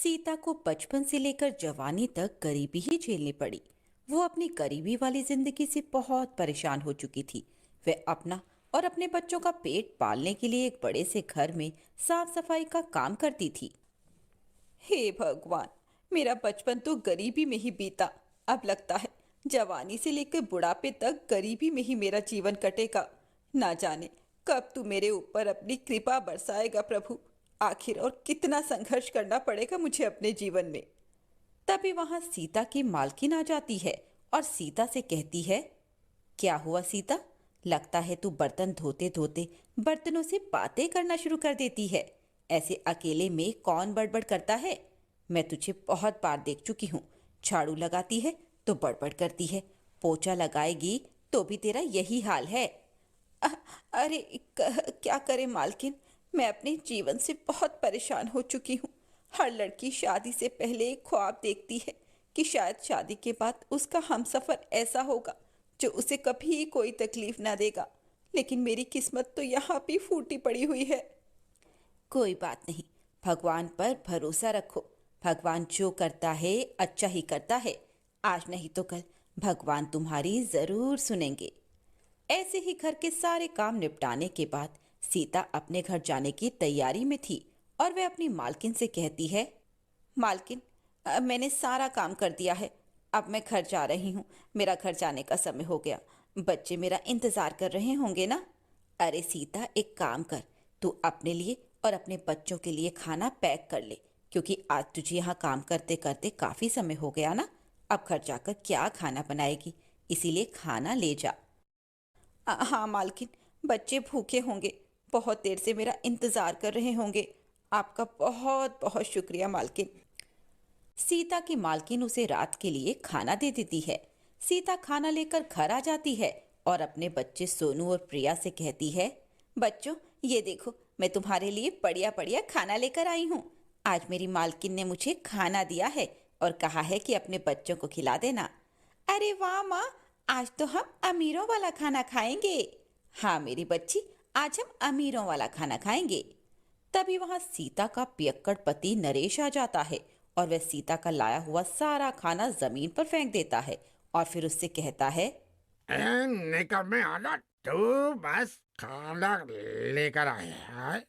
सीता को बचपन से लेकर जवानी तक गरीबी ही झेलनी पड़ी। वो अपनी गरीबी वाली जिंदगी से बहुत परेशान हो चुकी थी। वह अपना और अपने बच्चों का पेट पालने के लिए एक बड़े से घर में साफ सफाई का काम करती थी। हे भगवान, मेरा बचपन तो गरीबी में ही बीता। अब लगता है जवानी से लेकर बुढ़ापे तक गरीबी में ही मेरा जीवन कटेगा। ना जाने कब तू मेरे ऊपर अपनी कृपा बरसाएगा प्रभु। आखिर और कितना संघर्ष करना पड़ेगा मुझे अपने जीवन में। तभी वहां सीता की मालकिन आ जाती है और सीता से कहती है, क्या हुआ सीता? लगता है तू बर्तन धोते धोते बर्तनों से बातें करना शुरू कर देती है। ऐसे अकेले में कौन बड़बड़ करता है? मैं तुझे बहुत बार देख चुकी हूँ। झाड़ू लगाती है तो बड़बड़ करती है, पोछा लगाएगी तो भी तेरा यही हाल है। अ- अरे क्या करे मालकिन, मैं अपने जीवन से बहुत परेशान हो चुकी हूँ। हर लड़की शादी से पहले एक ख्वाब देखती है कि शायद शादी के बाद उसका हमसफर ऐसा होगा जो उसे कभी कोई तकलीफ ना देगा। लेकिन मेरी किस्मत तो यहाँ भी फूटी पड़ी हुई है। कोई बात नहीं, भगवान पर भरोसा रखो। भगवान जो करता है अच्छा ही करता है। आज नहीं तो कल भगवान तुम्हारी जरूर सुनेंगे। ऐसे ही घर के सारे काम निपटाने के बाद सीता अपने घर जाने की तैयारी में थी और वह अपनी मालकिन से कहती है, मालकिन, मैंने सारा काम कर दिया है। अब मैं घर जा रही हूँ। मेरा घर जाने का समय हो गया। बच्चे मेरा इंतजार कर रहे होंगे ना? अरे सीता, एक काम कर, तू अपने लिए और अपने बच्चों के लिए खाना पैक कर ले, क्योंकि आज तुझे यहाँ काम करते करते काफी समय हो गया ना। अब घर जाकर क्या खाना बनाएगी, इसीलिए खाना ले जा। हाँ मालकिन, बच्चे भूखे होंगे, बहुत देर से मेरा इंतजार कर रहे होंगे। आपका बहुत बहुत शुक्रिया मालकिन। सीता की मालकिन उसे रात के लिए खाना दे देती है। सीता खाना लेकर घर आ जाती है और अपने बच्चे सोनू और प्रिया से कहती है, बच्चों, ये देखो, मैं तुम्हारे लिए बढ़िया बढ़िया खाना लेकर आई हूँ। आज मेरी मालकिन ने मुझे खाना दिया है और कहा है कि अपने बच्चों को खिला देना। अरे वाह माँ, आज तो हम अमीरों वाला खाना खाएंगे। हाँ मेरी बच्ची, आज हम अमीरों वाला खाना खाएंगे। तभी वहां सीता का पियक्कड़ पति नरेश आ जाता है और वह सीता का लाया हुआ सारा खाना जमीन पर फेंक देता है और फिर उससे कहता है, निकल में आना, तू बस खाना लेकर आया है।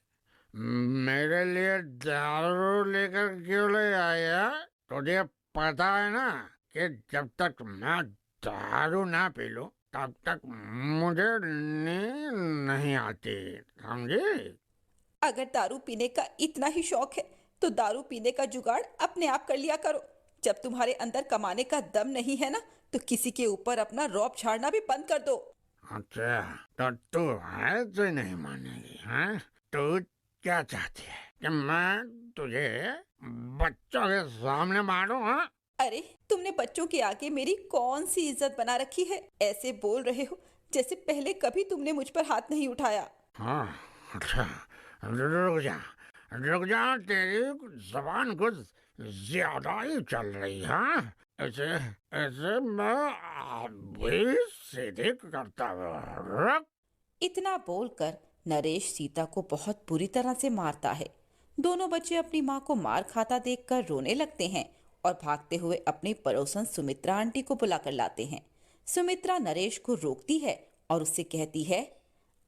मेरे लिए दारू लेकर क्यों ले आया? तुझे पता है ना कि जब तक मैं दारू ना पी लूं तब तक मुझे नींद नहीं आती, समझी? अगर दारू पीने का इतना ही शौक है तो दारू पीने का जुगाड़ अपने आप कर लिया करो। जब तुम्हारे अंदर कमाने का दम नहीं है ना, तो किसी के ऊपर अपना रौब झाड़ना भी बंद कर दो। अच्छा, तो तू है तो नहीं मानेगी, हैं? तू क्या चाहती है कि मैं तुझे बच्चों के सामने मारूं, हाँ? अरे, तुमने बच्चों के आगे मेरी कौन सी इज्जत बना रखी है? ऐसे बोल रहे हो जैसे पहले कभी तुमने मुझ पर हाथ नहीं उठाया। हाँ, अच्छा, रुक जा, रुक जा, तेरी जबान कुछ ज्यादा ही चल रही है। ऐसे ऐसे मैं अभी सीधे करता हूँ, रुक। इतना बोलकर नरेश सीता को बहुत बुरी तरह से मारता है। दोनों बच्चे अपनी माँ को मार खाता देखकर रोने लगते हैं और भागते हुए अपनी पड़ोसन सुमित्रा आंटी को बुलाकर लाते हैं। सुमित्रा नरेश को रोकती है और उससे कहती है,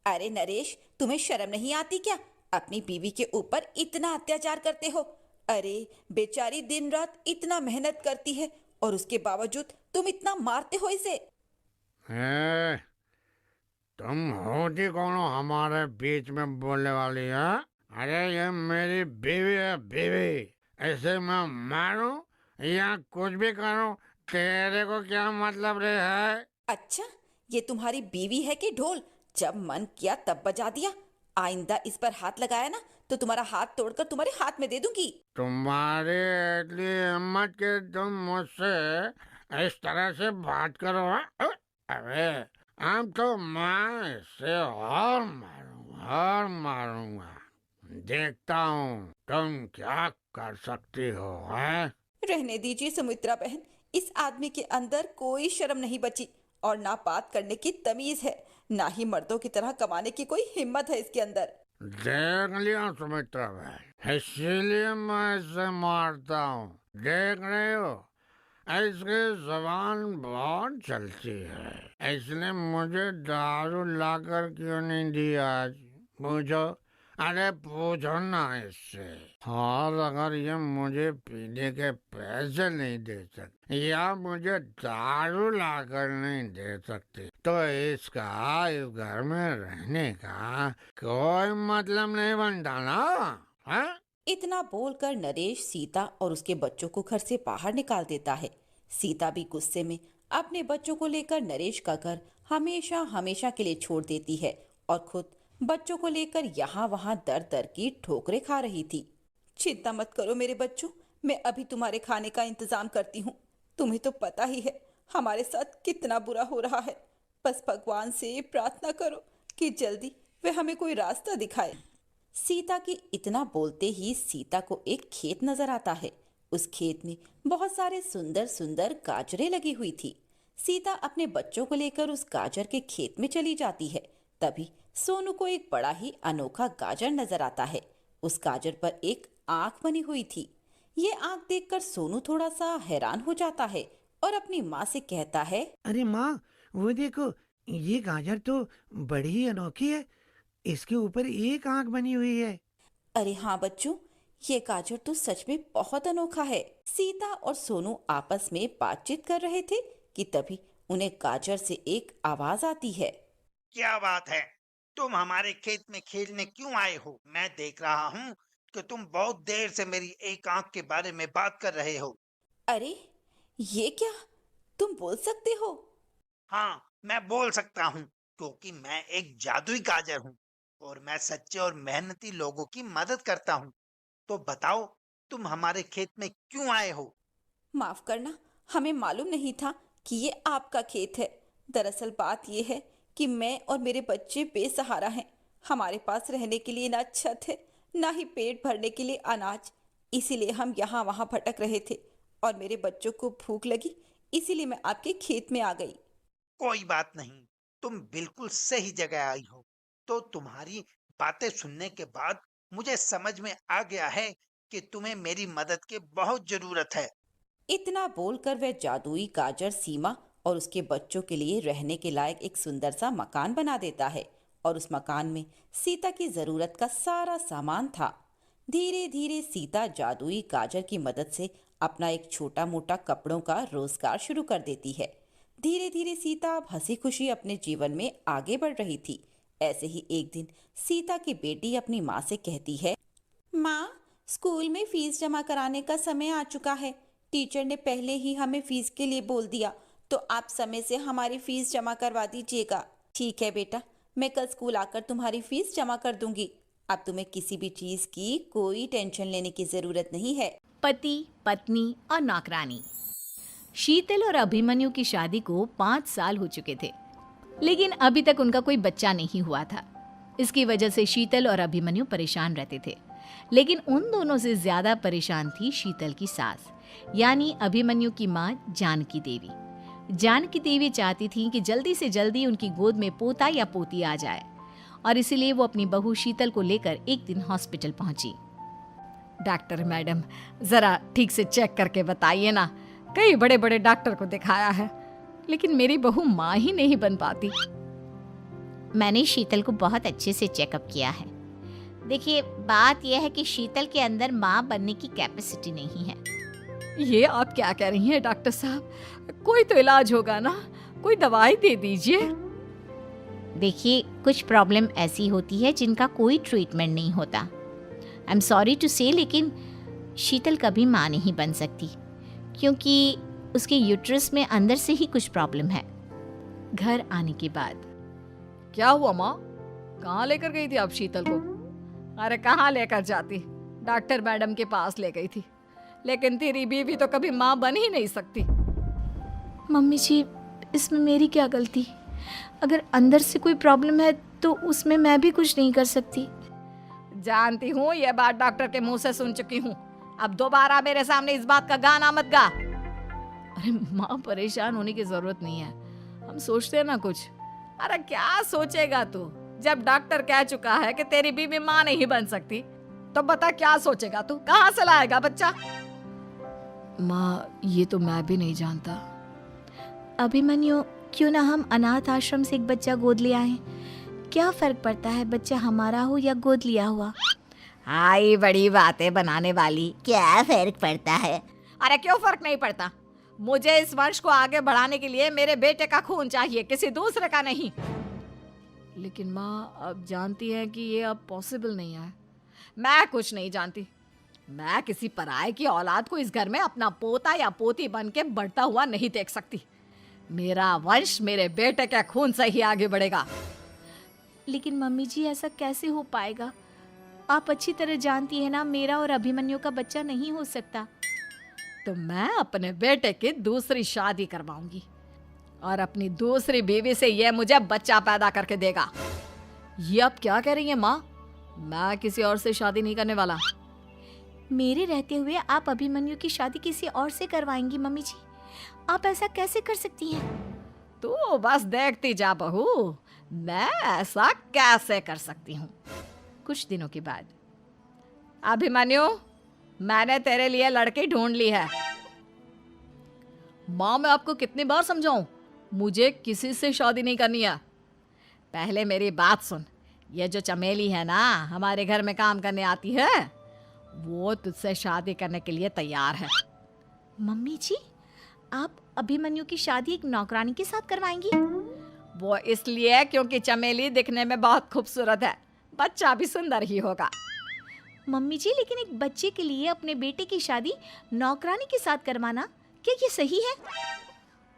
अरे नरेश, तुम्हें शर्म नहीं आती क्या? अपनी बीवी के ऊपर इतना अत्याचार करते हो। अरे बेचारी दिन रात इतना मेहनत करती है और उसके बावजूद तुम इतना मारते हो इसे। ए, तुम होती कौन हो हमारे बीच में बोलने वाली है? अरे ये मेरी बीवी है, बीवी। ऐसे मैं मारूं या कुछ भी करूं, तेरे को क्या मतलब रे है? अच्छा, ये तुम्हारी बीवी है कि ढोल? जब मन किया तब बजा दिया। आइंदा इस पर हाथ लगाया ना तो तुम्हारा हाथ तोड़कर तुम्हारे हाथ में दे दूंगी। तुम्हारी इतनी हिम्मत कि तुम मुझसे इस तरह से बात करो, हाँ? अरे अब तो मैं इसे और मारूंगा। देखता हूँ तुम क्या कर सकती हो, हैं? रहने दीजिए सुमित्रा बहन, इस आदमी के अंदर कोई शर्म नहीं बची और ना बात करने की तमीज है, ना ही मर्दों की तरह कमाने की कोई हिम्मत है इसके अंदर। देख लिया सुमित्रा भाई, इसीलिए मैं इसे मारता हूँ। देख रहे हो, इसकी जबान बहुत चलती है, इसने मुझे दारू लाकर क्यों नहीं दी आज? पूछो, अरे पूछो ना इससे। और अगर ये मुझे पीने के पैसे नहीं दे सकती या मुझे दारू लाकर नहीं दे सकती, तो इसका इस घर में रहने का कोई मतलब नहीं बनता ना, है? इतना बोलकर नरेश सीता और उसके बच्चों को घर से बाहर निकाल देता है। सीता भी गुस्से में अपने बच्चों को लेकर नरेश का घर हमेशा हमेशा के लिए छोड़ देती है और खुद बच्चों को लेकर यहाँ वहाँ दर दर की ठोकरें खा रही थी। चिंता मत करो मेरे बच्चों, मैं अभी तुम्हारे खाने का इंतजाम करती हूँ। तुम्हें तो पता ही है हमारे साथ कितना बुरा हो रहा है। बस भगवान से प्रार्थना करो कि जल्दी वे हमें कोई रास्ता दिखाए। सीता की इतना बोलते ही सीता को एक खेत नजर आता है। उस खेत में बहुत सारे सुंदर सुंदर गाजरें लगी हुई थी। सीता अपने बच्चों को लेकर उस गाजर के खेत में चली जाती है। तभी सोनू को एक बड़ा ही अनोखा गाजर नजर आता है। उस गाजर पर एक आंख बनी हुई थी। ये आंख देखकर सोनू थोड़ा सा हैरान हो जाता है और अपनी माँ से कहता है, अरे माँ, वो देखो, ये गाजर तो बड़ी ही अनोखी है। इसके ऊपर एक आंख बनी हुई है। अरे हाँ बच्चों, ये गाजर तो सच में बहुत अनोखा है। सीता और सोनू आपस में बातचीत कर रहे थे कि तभी उन्हें गाजर से एक आवाज आती है। क्या बात है? तुम हमारे खेत में खेलने क्यों आए हो? मैं देख रहा हूँ कि तुम बहुत देर से मेरी एक आंख के बारे में बात कर रहे हो। अरे ये क्या, तुम बोल सकते हो? हाँ, मैं बोल सकता हूँ क्योंकि मैं एक जादुई गाजर हूँ और मैं सच्चे और मेहनती लोगों की मदद करता हूँ। तो बताओ, तुम हमारे खेत में क्यों आए हो? माफ करना, हमें मालूम नहीं था कि ये आपका खेत है। दरअसल बात ये है कि मैं और मेरे बच्चे बेसहारा हैं। हमारे पास रहने के लिए ना छत है, ना ही पेट भरने के लिए अनाज। इसीलिए हम यहाँ वहाँ भटक रहे थे और मेरे बच्चों को भूख लगी, इसीलिए मैं आपके खेत में आ गई। कोई बात नहीं, तुम बिल्कुल सही जगह आई हो। तो तुम्हारी बातें सुनने के बाद मुझे समझ में आ गया है कि तुम्हें मेरी मदद की बहुत जरूरत है। इतना बोलकर वह जादुई गाजर सीमा और उसके बच्चों के लिए रहने के लायक एक सुंदर सा मकान बना देता है और उस मकान में सीता की जरूरत का सारा सामान था। धीरे धीरे सीता जादुई गाजर की मदद से अपना एक छोटा मोटा कपड़ों का रोजगार शुरू कर देती है। धीरे धीरे सीता अब हंसी खुशी अपने जीवन में आगे बढ़ रही थी। ऐसे ही एक दिन सीता की बेटी अपनी माँ से कहती है, माँ, स्कूल में फीस जमा कराने का समय आ चुका है। टीचर ने पहले ही हमें फीस के लिए बोल दिया, तो आप समय से हमारी फीस जमा करवा दीजिएगा। ठीक है बेटा, मैं कल स्कूल आकर तुम्हारी फीस जमा कर दूंगी। अब तुम्हें किसी भी चीज की कोई टेंशन लेने की जरूरत नहीं है। पति, पत्नी और नौकरानी। शीतल और अभिमन्यु की शादी को 5 साल हो चुके थे, लेकिन अभी तक उनका कोई बच्चा नहीं हुआ था। इसकी वजह से शीतल और अभिमन्यु परेशान रहते थे। लेकिन उन दोनों से ज्यादा परेशान थी शीतल की सास, यानी अभिमन्यु की माँ जानकी देवी। जानकी देवी चाहती थी कि जल्दी से जल्दी उनकी गोद में पोता या पोती आ जाए, और इसीलिए वो अपनी बहू शीतल को लेकर एक दिन हॉस्पिटल पहुंची। डॉक्टर मैडम, जरा ठीक से चेक करके बताइए ना। कई बड़े बड़े डॉक्टर को दिखाया है, लेकिन मेरी बहू माँ ही नहीं बन पाती। मैंने शीतल को बहुत अच्छे से चेकअप किया है। देखिए, बात यह है कि शीतल के अंदर माँ बनने की कैपेसिटी नहीं है। ये आप क्या कह रही हैं डॉक्टर साहब? कोई तो इलाज होगा ना, कोई दवाई दे दीजिए। देखिए, कुछ प्रॉब्लम ऐसी होती है जिनका कोई ट्रीटमेंट नहीं होता। आई एम सॉरी टू से, लेकिन शीतल कभी माँ नहीं बन सकती, क्योंकि उसके यूट्रस में अंदर से ही कुछ प्रॉब्लम है। घर आने के बाद क्या हुआ माँ? कहाँ लेकर गई थी आप शीतल को? अरे कहाँ लेकर जाती, डॉक्टर मैडम के पास ले गई थी। लेकिन तेरी बीवी तो कभी माँ बन ही नहीं सकती। मम्मी जी, इसमें मेरी क्या गलती? अगर अंदर से कोई प्रॉब्लम है तो उसमें मैं भी कुछ नहीं कर सकती। जानती हूँ, ये बात डॉक्टर के मुंह से सुन चुकी हूँ। अब दोबारा मेरे सामने इस बात का गाना मत गा। अरे माँ, परेशान होने की जरूरत नहीं है, हम सोचते हैं ना कुछ। अरे क्या सोचेगा तू? जब डॉक्टर कह चुका है कि तेरी बीवी माँ नहीं बन सकती, तो बता क्या सोचेगा तू? कहाँ से लाएगा बच्चा? माँ, ये तो मैं भी नहीं जानता। अभिमन्यु, क्यों ना हम अनाथ आश्रम से एक बच्चा गोद ले आए? क्या फर्क पड़ता है बच्चा हमारा हो या गोद लिया हुआ? आई बड़ी बातें बनाने वाली, क्या फर्क पड़ता है? अरे क्यों फर्क नहीं पड़ता? मुझे इस वंश को आगे बढ़ाने के लिए मेरे बेटे का खून चाहिए, किसी दूसरे का नहीं। लेकिन माँ, अब जानती है कि ये अब पॉसिबल नहीं है। मैं कुछ नहीं जानती। मैं किसी पराये की औलाद को इस घर में अपना पोता या पोती बन के बढ़ता हुआ नहीं देख सकती। मेरा वंश मेरे बेटे के खून से ही आगे बढ़ेगा। लेकिन मम्मी जी, ऐसा कैसे हो पाएगा? आप अच्छी तरह जानती है ना, मेरा और अभिमन्यु का बच्चा नहीं हो सकता। तो मैं अपने बेटे की दूसरी शादी करवाऊंगी और अपनी दूसरी बीवी से ये मुझे बच्चा पैदा करके देगा। ये आप क्या कह रही हैं माँ? मैं किसी और से शादी नहीं करने वाला। मेरे रहते हुए आप अभिमन्यु की शादी किसी और से करवाएंगी मम्मी जी? आप ऐसा कैसे कर सकती हैं? तू बस देखती जा बहू, मैं ऐसा कैसे कर सकती हूँ। कुछ दिनों के बाद, अभिमन्यु, मैंने तेरे लिए लड़की ढूंढ ली है। माँ, मैं आपको कितनी बार समझाऊं, मुझे किसी से शादी नहीं करनी है। पहले मेरी बात सुन। ये जो चमेली है ना, हमारे घर में काम करने आती है, वो तुझसे शादी करने के लिए तैयार है। मम्मी जी, आप अभिमन्यु की शादी एक नौकरानी के साथ करवाएंगी? वो इसलिए क्योंकि चमेली दिखने में बहुत खूबसूरत है, बच्चा भी सुंदर ही होगा। मम्मी जी, लेकिन एक बच्चे के लिए अपने बेटे की शादी नौकरानी के साथ करवाना, क्या ये सही है?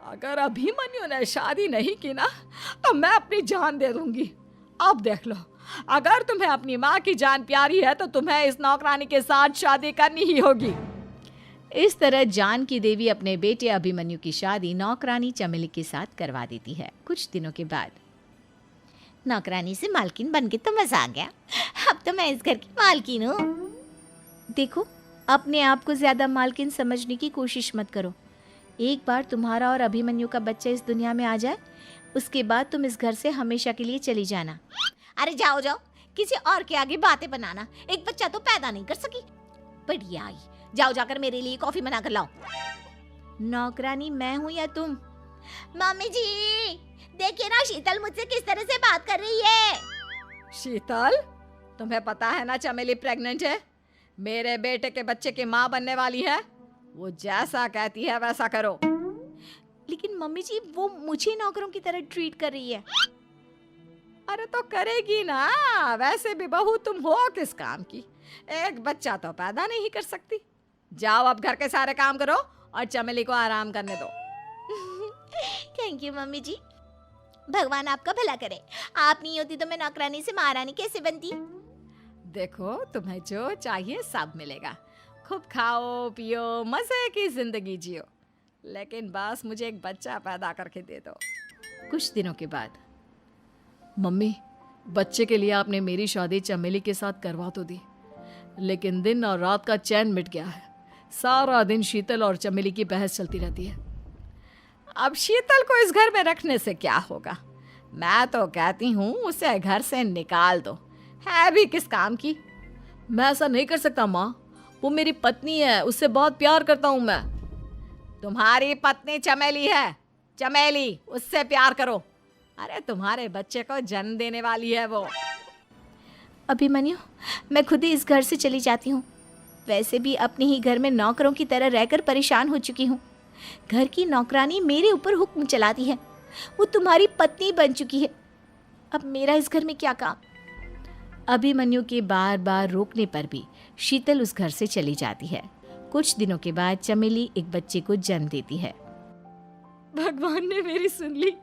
अगर अभिमन्यु ने शादी नहीं की ना, तो मैं अपनी जान दे दूंगी। अब देख लो, अगर तुम्हें अपनी माँ की जान प्यारी है तो तुम्हें इस नौकरानी के साथ शादी करनी ही होगी। इस तरह जान की देवी अपने बेटे अभिमन्यु की शादी नौकरानी चमेली के साथ करवा देती है। कुछ दिनों के बाद, नौकरानी से मालकिन बन के तो मजा आ गया, अब तो मैं इस घर की मालकिन हूँ। देखो, अपने आप को ज्यादा मालकिन समझने की कोशिश मत करो। एक बार तुम्हारा और अभिमन्यु का बच्चा इस दुनिया में आ जाए, उसके बाद तुम इस घर से हमेशा के लिए चली जाना। अरे जाओ जाओ, किसी और के आगे बातें बनाना। एक बच्चा तो पैदा नहीं कर सकी, बढ़िया आई। जाओ जाकर मेरे लिए कॉफी बना कर लाओ। नौकरानी मैं हूँ या तुम? मम्मी जी, देखिए ना शीतल मुझसे किस तरह से बात कर रही है। शीतल, तुम्हें पता है ना चमेली प्रेग्नेंट है, मेरे बेटे के बच्चे की माँ बनने वाली है। वो जैसा कहती है वैसा करो। लेकिन मम्मी जी, वो मुझे नौकरों की तरह ट्रीट कर रही है। अरे तो करेगी ना, वैसे भी बहू तुम हो किस काम की, एक बच्चा तो पैदा नहीं कर सकती। जाओ अब घर के सारे काम करो और चमेली को आराम करने दो। थैंक यू मम्मी जी, भगवान आपका भला करे। आप नहीं होती तो मैं नौकरानी से महारानी कैसे बनती? देखो, तुम्हें जो चाहिए सब मिलेगा। खूब खाओ पियो, मजे की जिंदगी जियो, लेकिन बस मुझे एक बच्चा पैदा करके दे दो। कुछ दिनों के बाद, मम्मी, बच्चे के लिए आपने मेरी शादी चमेली के साथ करवा तो दी, लेकिन दिन और रात का चैन मिट गया है। सारा दिन शीतल और चमेली की बहस चलती रहती है। अब शीतल को इस घर में रखने से क्या होगा? मैं तो कहती हूँ उसे घर से निकाल दो, है भी किस काम की। मैं ऐसा नहीं कर सकता माँ, वो मेरी पत्नी है, उससे बहुत प्यार करता हूँ मैं। तुम्हारी पत्नी चमेली है, चमेली, उससे प्यार करो। अरे तुम्हारे बच्चे को जन्म देने वाली है वो। अभिमन्यु, मैं खुद ही इस घर से चली जाती हूँ। वैसे भी अपने ही घर में नौकरों की तरह रहकर परेशान हो चुकी हूँ। घर की नौकरानी मेरे ऊपर हुक्म चलाती है, वो तुम्हारी पत्नी बन चुकी है। अब मेरा इस घर में क्या काम? अभिमन्यु के बार बार रोकने पर भी शीतल उस घर से चली जाती है। कुछ दिनों के बाद चमेली एक बच्चे को जन्म देती है। भगवान ने मेरी सुन ली,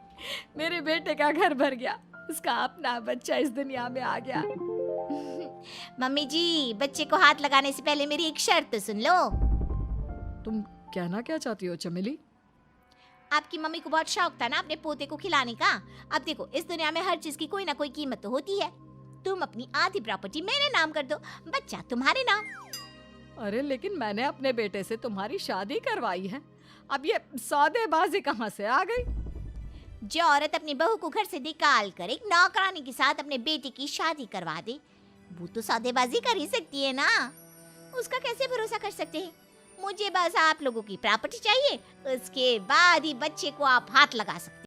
मेरे बेटे का घर भर गया, उसका अपना बच्चा इस दुनिया में आ गया। मम्मी जी, बच्चे को हाथ लगाने से पहले मेरी एक शर्त सुन लो। तुम कहना क्या चाहती हो चमेली? आपकी मम्मी को बहुत शौक था ना अपने पोते को खिलाने का। अब देखो, इस दुनिया में हर चीज की कोई ना कोई कीमत तो होती है। तुम अपनी आधी प्रॉपर्टी मेरे नाम कर दो, बच्चा तुम्हारे नाम। अरे लेकिन मैंने अपने बेटे से तुम्हारी शादी करवाई है, अब ये सौदेबाजी कहाँ से आ गई? जो औरत अपनी बहू को घर से निकाल कर एक नौकरानी के साथ अपने बेटे की शादी करवा दे, वो तो सौदेबाजी कर ही सकती है ना। उसका कैसे भरोसा कर सकते हैं? मुझे बस आप लोगों की प्रॉपर्टी चाहिए, उसके बाद ही बच्चे को आप हाथ लगा सकते हैं।